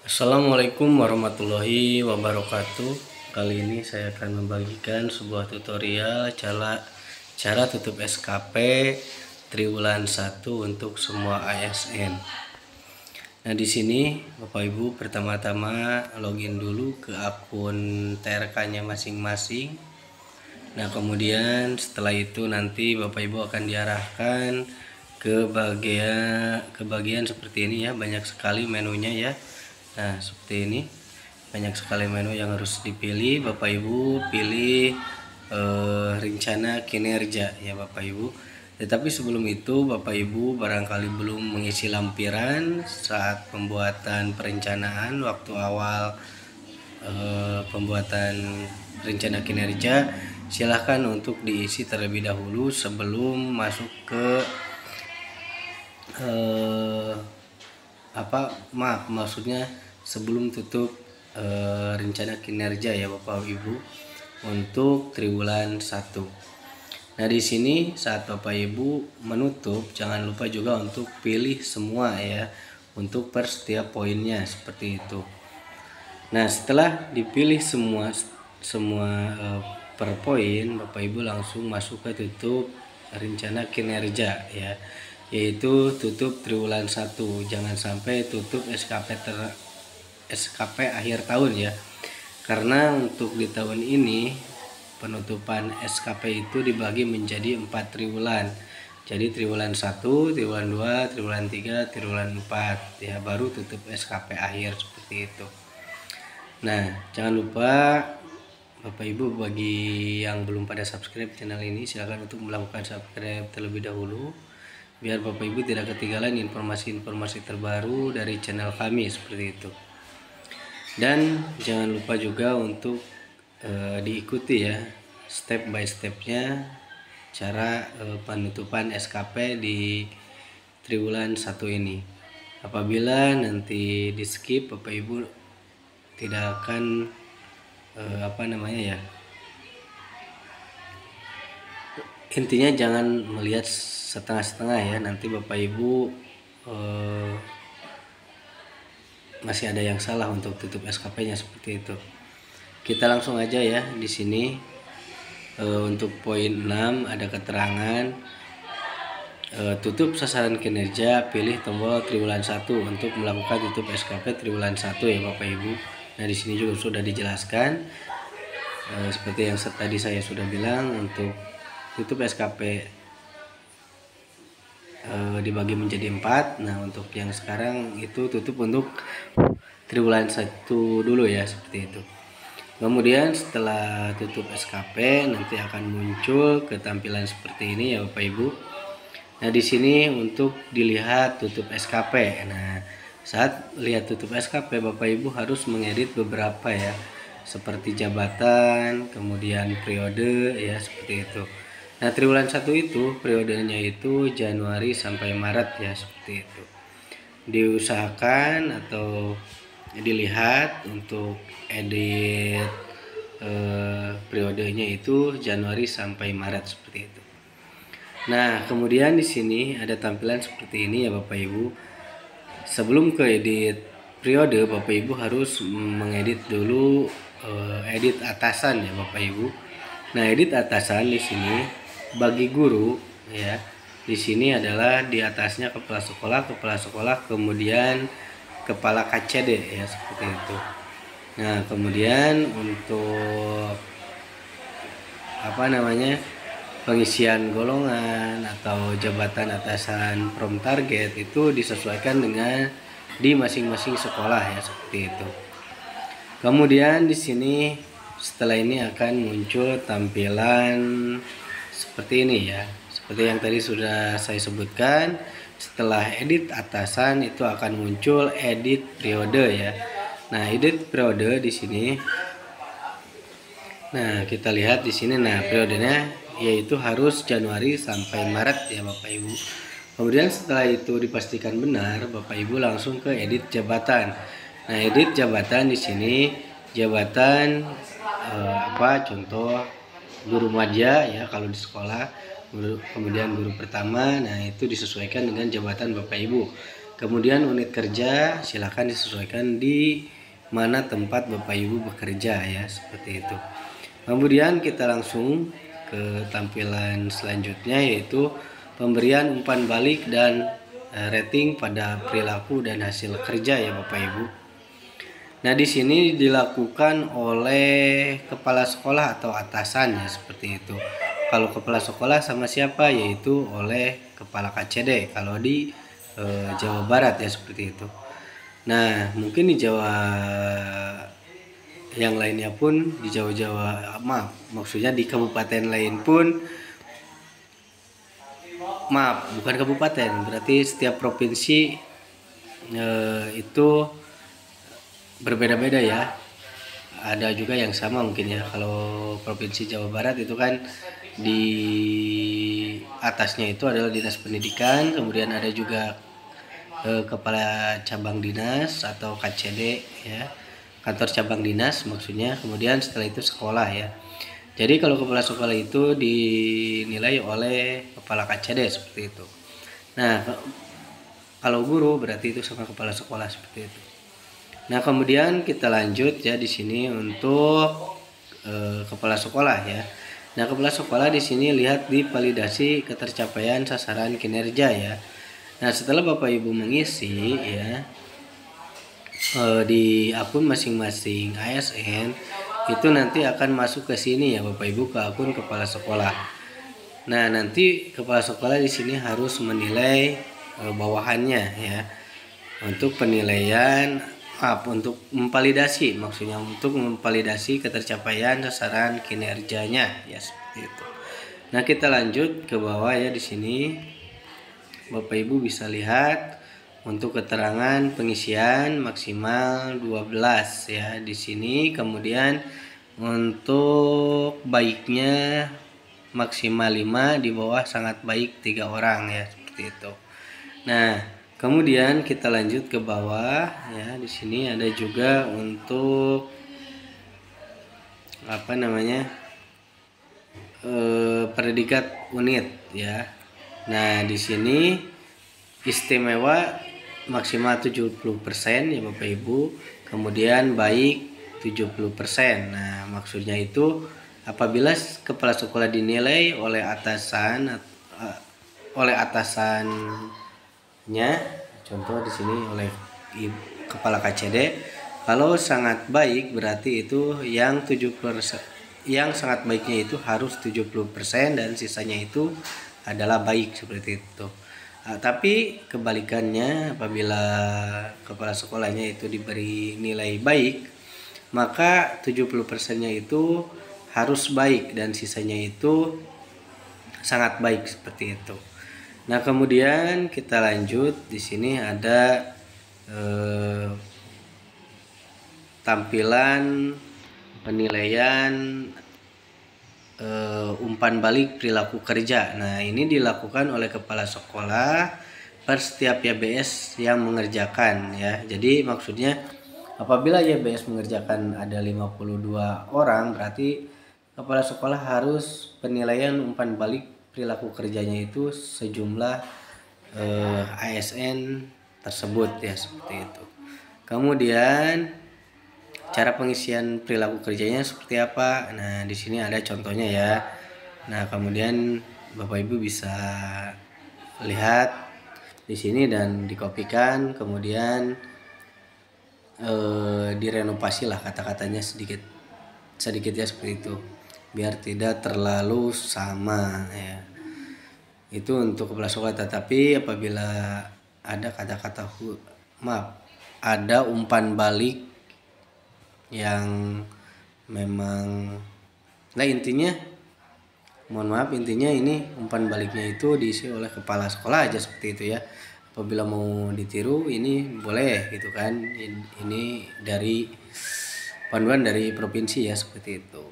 Assalamualaikum warahmatullahi wabarakatuh. Kali ini saya akan membagikan sebuah tutorial cara tutup SKP triwulan 1 untuk semua ASN. Nah, di sini Bapak Ibu pertama-tama login dulu ke akun TRK-nya masing-masing. Nah, kemudian setelah itu nanti Bapak Ibu akan diarahkan ke bagian seperti ini ya, banyak sekali menunya ya. Nah, seperti ini banyak sekali menu yang harus dipilih. Bapak Ibu pilih rencana kinerja ya Bapak Ibu. Tetapi sebelum itu Bapak Ibu barangkali belum mengisi lampiran saat pembuatan perencanaan waktu awal pembuatan rencana kinerja. Silahkan untuk diisi terlebih dahulu sebelum masuk ke maksudnya sebelum tutup rencana kinerja ya Bapak Ibu untuk triwulan 1. Nah, di sini saat Bapak Ibu menutup jangan lupa juga untuk pilih semua ya untuk per setiap poinnya seperti itu. Nah, setelah dipilih semua per poin, Bapak Ibu langsung masuk ke tutup rencana kinerja ya, yaitu tutup triwulan 1. Jangan sampai tutup SKP akhir tahun ya, karena untuk di tahun ini penutupan SKP itu dibagi menjadi 4 triwulan. Jadi triwulan 1, triwulan 2, triwulan 3, triwulan 4 ya, baru tutup SKP akhir seperti itu. Nah, jangan lupa Bapak Ibu, bagi yang belum pada subscribe channel ini, silakan untuk melakukan subscribe terlebih dahulu biar Bapak Ibu tidak ketinggalan informasi-informasi terbaru dari channel kami seperti itu. Dan jangan lupa juga untuk diikuti ya step by stepnya cara penutupan SKP di triwulan 1 ini. Apabila nanti di skip, Bapak Ibu tidak akan intinya jangan melihat setengah-setengah ya, nanti Bapak Ibu masih ada yang salah untuk tutup SKP-nya seperti itu. Kita langsung aja ya di sini. Untuk poin 6 ada keterangan tutup sasaran kinerja, pilih tombol triwulan 1 untuk melakukan tutup SKP triwulan 1 ya Bapak Ibu. Nah, di sini juga sudah dijelaskan seperti yang tadi saya sudah bilang, untuk tutup SKP dibagi menjadi 4. Nah, untuk yang sekarang itu tutup untuk triwulan 1 dulu ya, seperti itu. Kemudian setelah tutup SKP nanti akan muncul ketampilan seperti ini ya Bapak Ibu. Nah, di sini untuk dilihat tutup SKP. Nah, saat lihat tutup SKP Bapak Ibu harus mengedit beberapa ya, seperti jabatan, kemudian periode ya, seperti itu. Nah, triwulan 1 itu periodenya itu Januari sampai Maret ya, seperti itu. Diusahakan atau dilihat untuk edit periodenya itu Januari sampai Maret seperti itu. Nah, kemudian di sini ada tampilan seperti ini ya Bapak Ibu. Sebelum ke edit periode, Bapak Ibu harus mengedit dulu edit atasan ya Bapak Ibu. Nah, edit atasan di sini bagi guru ya. Di sini adalah di atasnya kepala sekolah, kemudian kepala KCD ya, seperti itu. Nah, kemudian untuk pengisian golongan atau jabatan atasan prom target itu disesuaikan dengan di masing-masing sekolah ya, seperti itu. Kemudian di sini setelah ini akan muncul tampilan seperti ini ya, seperti yang tadi sudah saya sebutkan. Setelah edit atasan itu akan muncul edit periode ya. Nah, edit periode di sini. Nah, kita lihat di sini. Nah, periodenya yaitu harus Januari sampai Maret ya Bapak Ibu. Kemudian setelah itu dipastikan benar, Bapak Ibu langsung ke edit jabatan. Nah, edit jabatan di sini jabatan contoh guru madya ya kalau di sekolah, kemudian guru pertama. Nah, itu disesuaikan dengan jabatan Bapak Ibu. Kemudian unit kerja silakan disesuaikan di mana tempat Bapak Ibu bekerja ya, seperti itu. Kemudian kita langsung ke tampilan selanjutnya, yaitu pemberian umpan balik dan rating pada perilaku dan hasil kerja ya Bapak Ibu. Nah, di sini dilakukan oleh kepala sekolah atau atasan ya, seperti itu. Kalau kepala sekolah sama siapa, yaitu oleh kepala KCD kalau di Jawa Barat ya, seperti itu. Nah, mungkin di Jawa yang lainnya pun, di Jawa-Jawa, maksudnya di kabupaten lain pun, bukan kabupaten, berarti setiap provinsi itu berbeda-beda ya. Ada juga yang sama mungkin ya. Kalau provinsi Jawa Barat itu kan di atasnya itu adalah dinas pendidikan, kemudian ada juga kepala cabang dinas atau KCD ya, kantor cabang dinas maksudnya. Kemudian setelah itu sekolah ya. Jadi kalau kepala sekolah itu dinilai oleh kepala KCD seperti itu. Nah, kalau guru berarti itu sama kepala sekolah seperti itu. Nah, kemudian kita lanjut ya di sini untuk kepala sekolah ya. Nah, kepala sekolah di sini lihat di validasi ketercapaian sasaran kinerja ya. Nah, setelah Bapak Ibu mengisi ya di akun masing-masing ASN, itu nanti akan masuk ke sini ya Bapak Ibu, ke akun kepala sekolah. Nah, nanti kepala sekolah di sini harus menilai bawahannya ya. Untuk penilaian untuk memvalidasi, maksudnya untuk memvalidasi ketercapaian sasaran kinerjanya ya, seperti itu. Nah, kita lanjut ke bawah ya. Di sini Bapak Ibu bisa lihat untuk keterangan pengisian maksimal 12 ya di sini. Kemudian untuk baiknya maksimal 5, di bawah sangat baik 3 orang ya, seperti itu. Nah, kemudian kita lanjut ke bawah ya. Di sini ada juga untuk predikat unit ya. Nah, di sini istimewa maksimal 70% ya Bapak Ibu. Kemudian baik 70%. Nah, maksudnya itu apabila kepala sekolah dinilai oleh atasannya, contoh di sini oleh kepala KCD, kalau sangat baik berarti itu yang 70%, yang sangat baiknya itu harus 70% dan sisanya itu adalah baik, seperti itu. Tapi kebalikannya, apabila kepala sekolahnya itu diberi nilai baik, maka 70%-nya itu harus baik dan sisanya itu sangat baik, seperti itu. Nah, kemudian kita lanjut. Di sini ada tampilan penilaian umpan balik perilaku kerja. Nah, ini dilakukan oleh kepala sekolah per setiap YBS yang mengerjakan ya. Jadi maksudnya apabila YBS mengerjakan ada 52 orang, berarti kepala sekolah harus penilaian umpan balik perilaku kerjanya itu sejumlah ASN tersebut ya, seperti itu. Kemudian cara pengisian perilaku kerjanya seperti apa? Nah, di sini ada contohnya ya. Nah, kemudian Bapak Ibu bisa lihat di sini dan dikopikan, kemudian direnovasi lah kata-katanya sedikit ya, seperti itu, biar tidak terlalu sama ya. Itu untuk kepala sekolah. Tetapi apabila ada kata-kata ada umpan balik yang memang, nah intinya intinya ini umpan baliknya itu diisi oleh kepala sekolah aja, seperti itu ya. Apabila mau ditiru ini boleh gitu kan, ini dari panduan dari provinsi ya, seperti itu.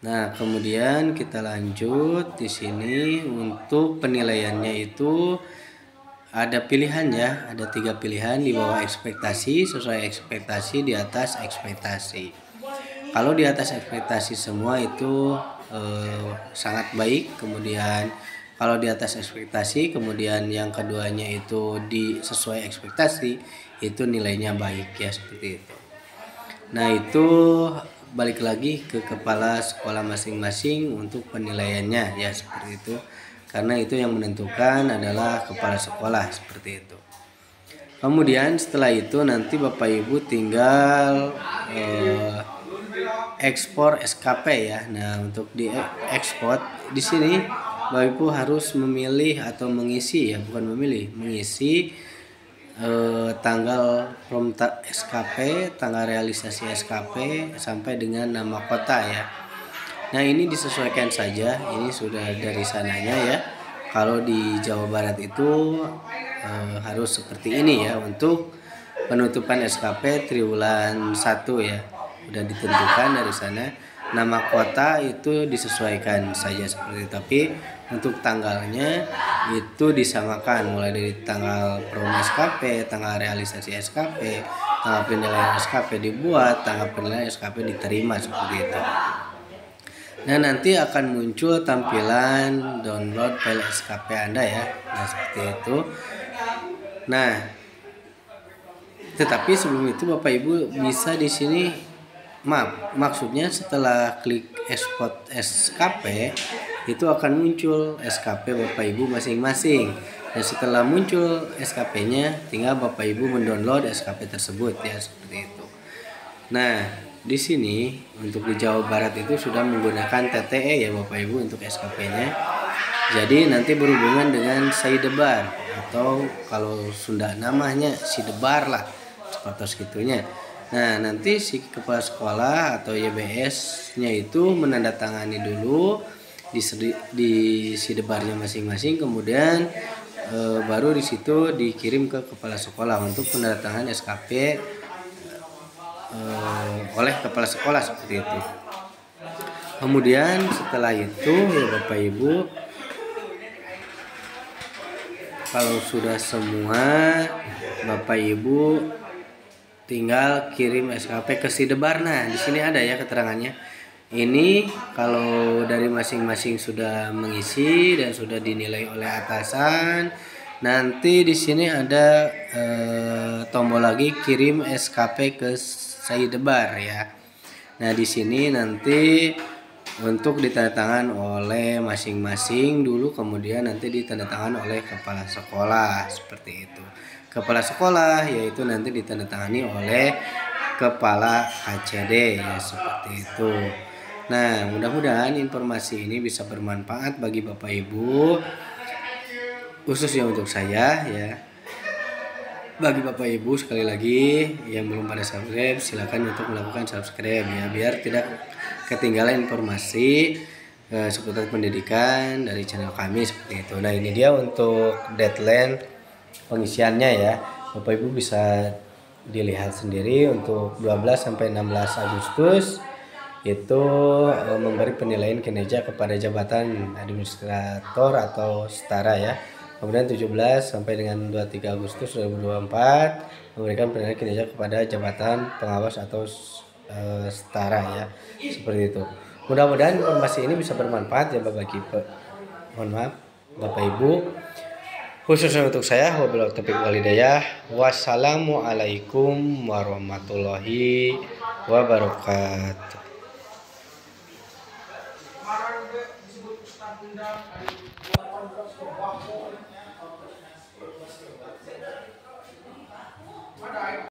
Nah, kemudian kita lanjut. Di sini untuk penilaiannya itu ada pilihan ya, ada 3 pilihan, di bawah ekspektasi, sesuai ekspektasi, di atas ekspektasi. Kalau di atas ekspektasi semua itu sangat baik, kemudian Kalau di atas ekspektasi, kemudian yang keduanya itu sesuai ekspektasi, itu nilainya baik ya, seperti itu. Nah, itu balik lagi ke kepala sekolah masing-masing untuk penilaiannya ya, seperti itu. Karena itu yang menentukan adalah kepala sekolah, seperti itu. Kemudian setelah itu nanti Bapak Ibu tinggal ekspor SKP ya. Nah, untuk di ekspor di sini Bapak Ibu harus memilih atau mengisi ya, bukan memilih, mengisi tanggal from SKP, tanggal realisasi SKP sampai dengan nama kota ya. Nah, ini disesuaikan saja, ini sudah dari sananya ya. Kalau di Jawa Barat itu harus seperti ini ya untuk penutupan SKP triwulan 1 ya. Udah ditentukan dari sana. Nama kota itu disesuaikan saja seperti itu. Tapi untuk tanggalnya itu disamakan mulai dari tanggal prom SKP, tanggal realisasi SKP, tanggal penilaian SKP dibuat, tanggal penilaian SKP diterima, seperti itu. Nah, nanti akan muncul tampilan download file SKP Anda ya. Nah, seperti itu. Nah, tetapi sebelum itu Bapak Ibu bisa di sini, maksudnya setelah klik export SKP itu akan muncul SKP Bapak Ibu masing-masing. Dan setelah muncul SKP-nya, tinggal Bapak Ibu mendownload SKP tersebut ya, seperti itu. Nah, di sini untuk di Jawa Barat itu sudah menggunakan TTE ya Bapak Ibu untuk SKP-nya. Jadi nanti berhubungan dengan Sidebar, atau kalau Sunda namanya Sidebar lah, atau segitunya. Nah, nanti si kepala sekolah atau YBS-nya itu menandatangani dulu di Sidebarnya masing-masing, kemudian baru di situ dikirim ke kepala sekolah untuk penandatangan SKP oleh kepala sekolah, seperti itu. Kemudian setelah itu ya Bapak Ibu, kalau sudah semua, Bapak Ibu tinggal kirim SKP ke Sidebar. Nah, di sini ada ya keterangannya. Ini kalau dari masing-masing sudah mengisi dan sudah dinilai oleh atasan, nanti di sini ada tombol lagi kirim SKP ke Sidebar ya. Nah, di sini nanti untuk ditandatangan oleh masing-masing dulu, kemudian nanti ditandatangan oleh kepala sekolah, seperti itu. Kepala sekolah yaitu nanti ditandatangani oleh kepala HCD ya, seperti itu. Nah, mudah-mudahan informasi ini bisa bermanfaat bagi Bapak Ibu, khususnya untuk saya ya. Bagi Bapak Ibu, sekali lagi yang belum pada subscribe, silakan untuk melakukan subscribe ya, biar tidak ketinggalan informasi seputar pendidikan dari channel kami, seperti itu. Nah, ini dia untuk deadline pengisiannya ya. Bapak Ibu bisa dilihat sendiri untuk 12 sampai 16 Agustus itu memberi penilaian kinerja kepada jabatan administrator atau setara ya. Kemudian 17 sampai dengan 23 Agustus 2024 memberikan penilaian kinerja kepada jabatan pengawas atau setara ya, seperti itu. Mudah-mudahan informasi ini bisa bermanfaat ya Bapak Ibu. Mohon maaf Bapak Ibu, khususnya untuk saya. Wabillahi taufiq wal hidayah. Wassalamualaikum warahmatullahi wabarakatuh.